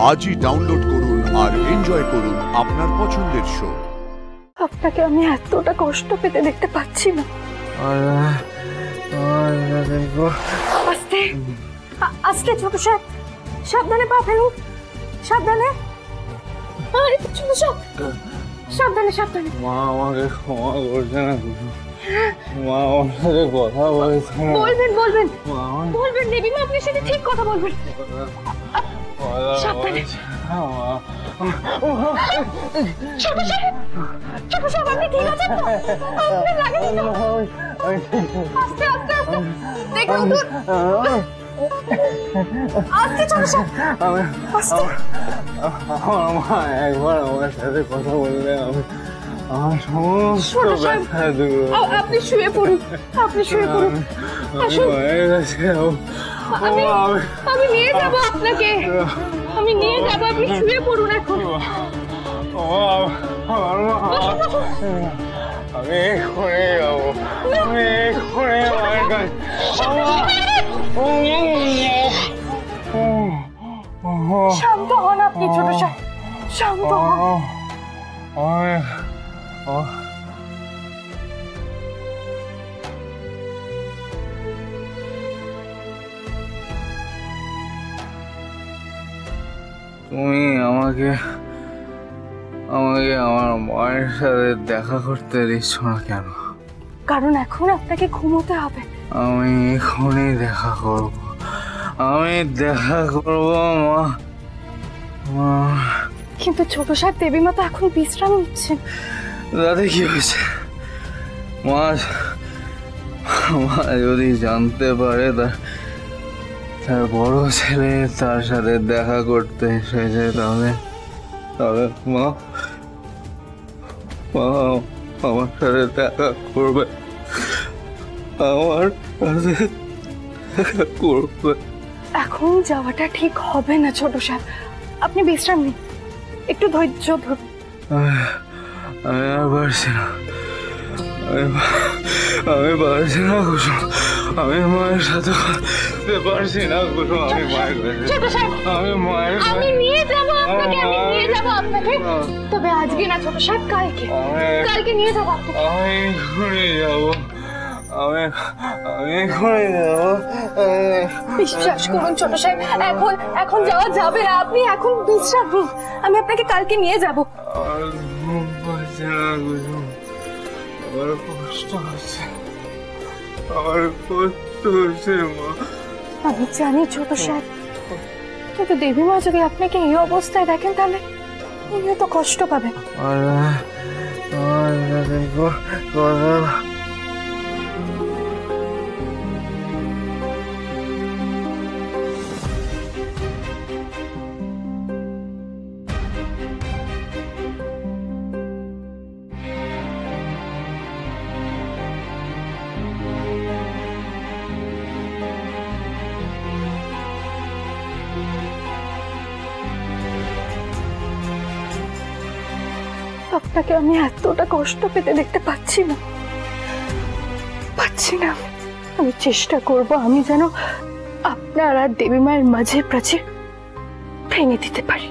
আজই ডাউনলোড করুন আর এনজয় করুন আপনার পছন্দের শো। আপনাকে আমি এতটা কষ্ট পেতে দেখতে পাচ্ছি না। আস্তে আস্তে ছোট সাহেব, সাবধানে পা ফেলুন, সাবধানে। ছোট সাহেব সাবধানে সাবধানে। মা আমাকে ক্ষমা করছে না, মা আমার সাথে কথা বলছে না। বলবেন বলবেন বলবেন দেবীমা, আপনি সাথে ঠিক কথা বলবেন। সাবধানে। ছোট সাহেব, ছোট সাহেব আপনি ঠিক আছেন তো? আপনি লাগেনি তো? আস্তে আস্তে আস্তে দেখে উঠুন। আস্তে ছোট সাহেব, আস্তে। আমার মা একবার আমার সাথে কথা বললে আমার সমস্ত ব্যথা দূর। আপনি শুয়ে পড়ুন, আপনি শুয়ে পড়ুন। মায়ের কাছে আমি নিয়ে যাব আপনাকে, আমি নিয়ে যাব। আপনি শুয়ে পড়ুন এখন। আমি এক্ষুনি যাবো, আমি এক্ষুনি মায়ের কাছে। শান্ত হন আপনি ছোট সাহেব, শান্ত হন। তুমি আমাকে আমার মায়ের সাথে দেখা করতে দিচ্ছ না কেন? কারণ এখন আপনাকে ঘুমোতে হবে। আমি এখনই দেখা করব, আমি দেখা করব মা। কিন্তু ছোট সাহেব, দেবীমা তো এখন বিশ্রাম নিচ্ছেন। দাদা কি হয়েছে? মা যদি জানতে পারে তার বড় ছেলে তার সাথে দেখা করতে এসেছে, তাহলে মা আমার সাথে দেখা করবে, আমার সাথে দেখা করবে। এখন যাওয়াটা ঠিক হবে না ছোট সাহেব, আপনি বিশ্রাম নিন, একটু ধৈর্য ধরুন। আমি আর পারছি না, আমি পারছি না কুসুম, আমি মায়ের সাথে পারছি না কুসুম। আমি মায়ের কাছে, আমি মায়ের আমি নিয়ে যাবো আপনাকে, আমি নিয়ে যাবো আপনাকে। তবে আজকে না ছোট সাহেব, কালকে নিয়ে যাবো আপনাকে। আমি এক্ষুনি যাবো, আমি এক্ষুনি যাবো। বিশ্বাস করুন ছোট সাহেব, এখন যাওয়া যাবে না। আপনি এখন বিশ্রাম নিন, আমি আপনাকে কালকে নিয়ে যাবো। আর ঘুম পাচ্ছে না কুসুম, আমার কষ্ট হচ্ছে, আমার কষ্ট হচ্ছে মা। আমি জানি ছোট সাহেব, কিন্তু দেবীমা যদি আপনাকে এই অবস্থায় দেখেন তাহলে উনিও তো কষ্ট পাবেন। আপনাকে আমি এতটা কষ্ট পেতে দেখতে পাচ্ছি না। আমি চেষ্টা করব আমি যেন আপনার আর দেবী মায়ের মাঝে প্রাচীর ভেঙে দিতে পারি।